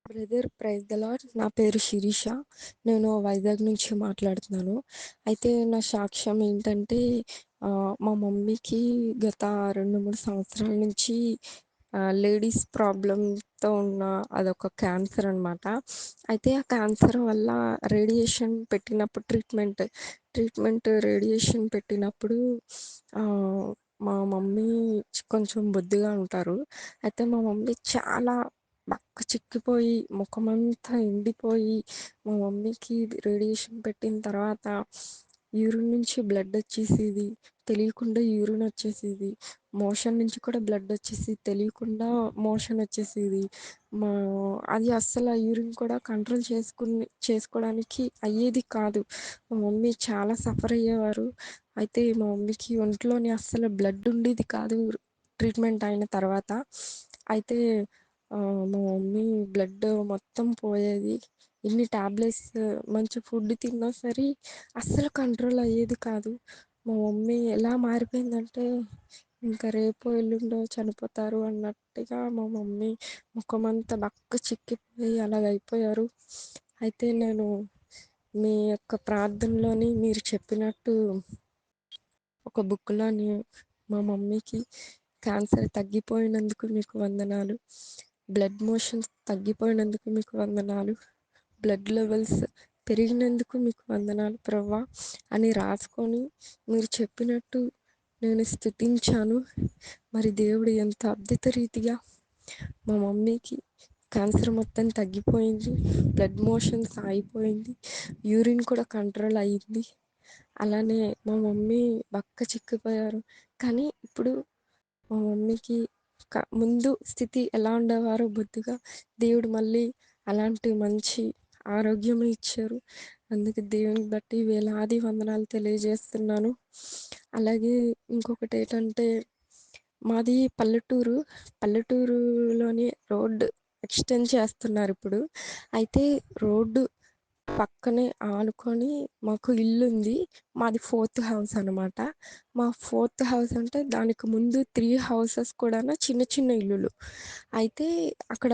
Brother praise the lord. నా పేరు శిరీష. నేను వైజాగ్ నుంచి మాట్లాడుతున్నాను. అయితే నా సాక్ష్యం ఏంటంటే మా మమ్మీకి గత 2, 3 సంవత్సరాల నుంచి లేడీస్ ప్రాబ్లమ్‌తో ఉన్న అదొక క్యాన్సర్ అనమాట. అయితే ఆ క్యాన్సర్ వల్ల రేడియేషన్ పెట్టినప్పుడు రేడియేషన్ పెట్టినప్పుడు ఆహ్, మా మమ్మీ కొంచెం బొద్దుగా ఉంటారు. అయితే మా మమ్మీ చాలా బక్క చిక్కిపోయి, ముఖమంతా ఎండిపోయి, మా మమ్మీకి రేడియేషన్ పెట్టిన తర్వాత యూరిన్ నుంచి బ్లడొచ్చేసేది. తెలియకుండా యూరినొచ్చేసేది. మోషన్ నుంచి కూడా బ్లడొచ్చేసి తెలియకుండా మోషనొచ్చేసేది. మా అది అస్సల యూరిన్ కూడా కంట్రోల్ చేసుకోవడానికి అయ్యేది కాదు. మా మమ్మీ చాలా సఫరయ్యేవారు. అయితే మా మమ్మీకి ఒంట్లోని అస్సలు బ్లడ్డుండేది కాదు ట్రీట్మెంట్ అయిన తర్వాత. అయితే మా మమ్మీ బ్లడ్ మొత్తం పోయేది. ఎన్ని టాబ్లెట్స్ మంచి ఫుడ్ తిన్నా సరే అస్సలు కంట్రోల్ అయ్యేది కాదు. మా మమ్మీ ఎలా మారిపోయిందంటే ఇంకా రేపో ఎల్లుండో చనిపోతారు అన్నట్టుగా మా మమ్మీ ముఖమంతా బక్క చిక్కిపోయి అలాగైపోయారు. అయితే నేను మీ యొక్క ప్రార్థనలోని మీరు చెప్పినట్టు ఒక బుక్‌లోని మా మమ్మీకి క్యాన్సర్ తగ్గిపోయినందుకు మీకు వందనాలు. బ్లడ్ మోషన్స్ తగ్గిపోయినందుకు మీకు వందనాలు. బ్లడ్ లెవెల్స్ పెరిగినందుకు మీకు వందనాలు ప్రభువా అని రాసుకొని మీరు చెప్పినట్టు నేను స్తుతించాను. మరి దేవుడు ఎంత అద్భుత రీతిగా మా మమ్మీకి క్యాన్సర్ మొత్తం తగ్గిపోయింది. బ్లడ్ మోషన్స్ ఆగిపోయింది. యూరిన్ కూడా కంట్రోల్ అయ్యింది. అలానే మా మమ్మీ బక్క చిక్కిపోయారు. కానీ ఇప్పుడు మా మమ్మీకి ముందు స్థితి ఎలా ఉండేవారో బొద్దుగా దేవుడు మళ్ళీ అలాంటి మంచి ఆరోగ్యం ఇచ్చారు. అందుకు దేవునికి బట్టి వేలాది వందనాలు తెలియజేస్తున్నాను. అలాగే ఇంకొకటేంటంటే మాది పల్లెటూరు. పల్లెటూరులోని రోడ్ ఎక్స్‌టెండ్ చేస్తున్నారిప్పుడు. అయితే రోడ్డు పక్కనే ఆనుకొని మాకు ఇల్లుంది. మాది ఫోర్త్ హౌస్ అనమాట. మా ఫోర్త్ హౌస్ అంటే దానికి ముందు 3 హౌసెస్ కూడాను చిన్న చిన్న ఇల్లులు. అయితే అక్కడ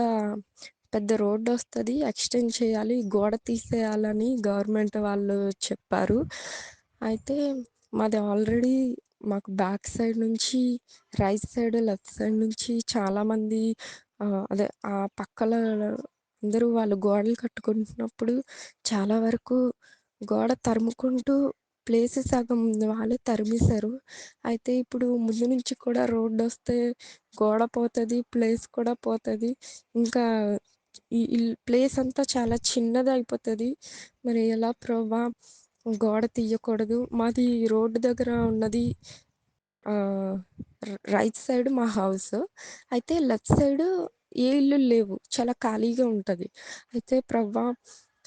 పెద్ద రోడ్డొస్తది. ఎక్స్‌టెండ్ చేయాలి. గోడ తీసేయాలని గవర్నమెంట్ వాళ్ళు చెప్పారు. అయితే మాది ఆల్రెడీ మాకు బ్యాక్ సైడ్ నుంచి రైట్ సైడ్, లెఫ్ట్ సైడ్ నుంచి చాలామంది అదే ఆ పక్కల అందరూ వాళ్ళు గోడలు కట్టుకుంటున్నప్పుడు చాలా వరకు గోడ తరుముకుంటూ ప్లేస్ సగం వాళ్ళే తరిమేశారు. అయితే ఇప్పుడు ముందు నుంచి కూడా రోడ్డొస్తే గోడ పోతది, ప్లేస్ కూడా పోతది. ఇంకా ఈ ప్లేస్ అంతా చాలా చిన్నదయిపోతది. మరి ఎలా ప్రభా! గోడ తీయకూడదు. మాది రోడ్డు దగ్గర ఉన్నది ఆహ్, రైట్ సైడ్ మా హౌసు. అయితే లెఫ్ట్ సైడు ఏ ఇల్లులు లేవు. చాలా ఖాళీగా ఉంటది. అయితే ప్రభా!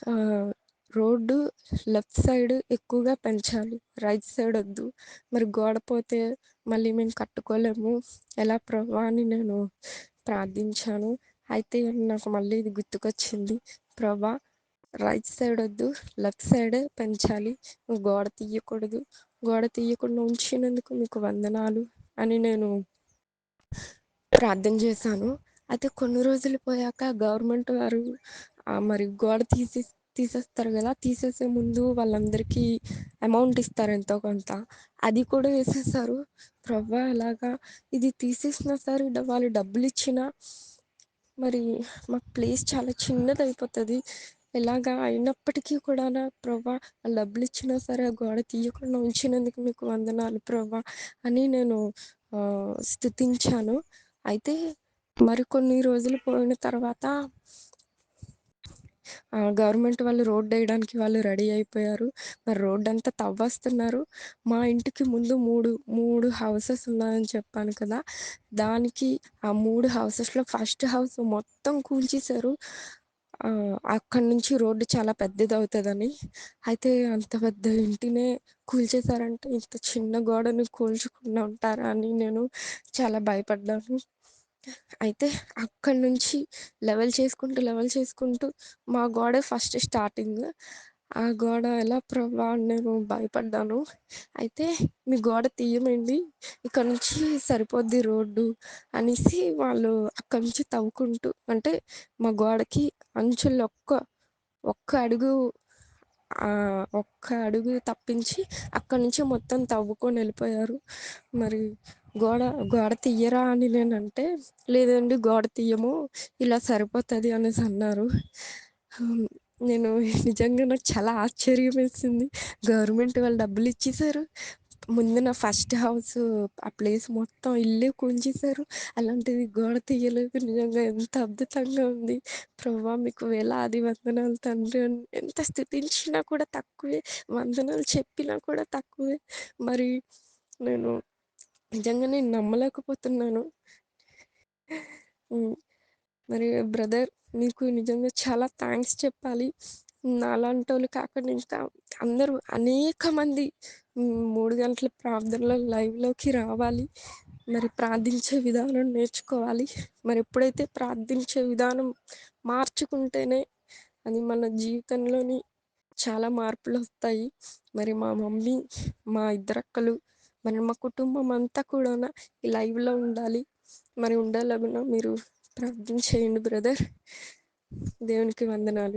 ఆహ్, రోడ్డు లెఫ్ట్ సైడ్ ఎక్కువగా పెంచాలి. రైట్ సైడ్ ఒద్దు. మరి గోడ పోతే మళ్ళీ మేము కట్టుకోలేము. ఎలా ప్రభా! అని నేను ప్రార్థించాను. అయితే నాకు మళ్ళీ ఇది గుర్తుకొచ్చింది. ప్రభా! రైట్ సైడ్ ఒద్దు. లెఫ్ట్ సైడే పెంచాలి. గోడ తీయకూడదు. గోడ తీయకుండా ఉంచినందుకు మీకు వందనాలు అని నేను ప్రార్థన చేశాను. అయితే కొన్ని రోజులు పోయాక గవర్నమెంట్ వారు మరి గోడ తీసేస్తారు గదా! తీసేసే ముందు వాళ్ళందరికీ అమౌంట్ ఇస్తారు ఎంతో కొంత. అది కూడా ఏసేశారు. ప్రభా! ఎలాగా ఇది తీసేసినా సరే వాళ్ళు డబ్బులిచ్చినా మరి మాకు ప్లేస్ చాలా చిన్నదయిపోతది. ఇలాగా అయినప్పటికీ కూడానా ప్రభా! వాళ్ళు డబ్బులిచ్చినా సరే ఆ గోడ తీయకుండా ఉంచినందుకు మీకు వందనాలు ప్రభా! అని నేను స్తుతించాను. అయితే మరికొన్ని రోజులు పోయిన తర్వాత గవర్నమెంట్ వాళ్ళు రోడ్డెయడానికి వాళ్ళు రెడీ అయిపోయారు. మరి రోడ్డంతా తవ్వేస్తున్నారు. మా ఇంటికి ముందు 3 హౌసెస్ ఉన్నాయని చెప్పాను కదా! దానికి ఆ 3 హౌసెస్‌లో ఫస్ట్ హౌస్ మొత్తం కూల్చేశారు. అక్కడి నుంచి రోడ్డు చాలా పెద్దదవుతదని. అయితే అంత పెద్ద ఇంటినే కూల్చేశారంటే ఇంత చిన్న గోడని కూల్చకుండా ఉంటారా అని నేను చాలా భయపడ్డాను. అయితే అక్కడి నుంచి లెవెల్ చేసుకుంటూ మా గోడే ఫస్ట్ స్టార్టింగ్. ఆ గోడ ఎలా ప్రభా అని నేను భయపడ్డాను. అయితే "మీ గోడ తీయమండి. ఇక్కడ నుంచి సరిపోద్ది రోడ్డు" అనేసి వాళ్ళు అక్కడి నుంచి తవ్వుకుంటూ అంటే మా గోడకి అంచుల్లో ఒక్క అడుగు ఒక్క అడుగు తప్పించి అక్కడి నుంచి మొత్తం తవ్వుకొని వెళ్ళిపోయారు. మరి గోడ గోడ తీయరా అని నేనంటే, "లేదండి గోడ తీయము. ఇలా సరిపోతది" అనేసి అన్నారు. హ్మ్. నేను నిజంగా నాకు చాలా ఆశ్చర్యమేసింది. గవర్నమెంట్ వాళ్ళు డబ్బులిచ్చేశారు. ముందు నా ఫస్ట్ హౌసు ఆ ప్లేస్ మొత్తం ఇల్లే కూల్చేశారు. అలాంటిది గోడ తీయలేదు. నిజంగా ఎంత అద్భుతంగా ఉంది. ప్రభువా మీకు వేలాది వందనాలు తండ్రి అని ఎంత స్తుతించినా కూడా తక్కువే. వందనాలు చెప్పినా కూడా తక్కువే. మరి నేను నిజంగానే నమ్మలేకపోతున్నాను. హ్మ్. మరి బ్రదర్ నీకు నిజంగా చాలా థాంక్స్ చెప్పాలి. నాలాంటోళ్ళు కాకుండా ఇంకా అందరూ అనేక మంది 3 గంటల ప్రార్థనలో లైవ్‌లోకి రావాలి. మరి ప్రార్థించే విధానం నేర్చుకోవాలి. మరి ఎప్పుడైతే ప్రార్థించే విధానం మార్చుకుంటేనే అది మన జీవితంలోని చాలా మార్పులొస్తాయి. మరి మా మమ్మీ, మా ఇద్దరక్కలు, మరి మా కుటుంబం అంతా కూడాన ఈ లైవ్‌లో ఉండాలి. మరి ఉండేలాగున మీరు ప్రార్థన చేయండి బ్రదర్. దేవునికి వందనాలు.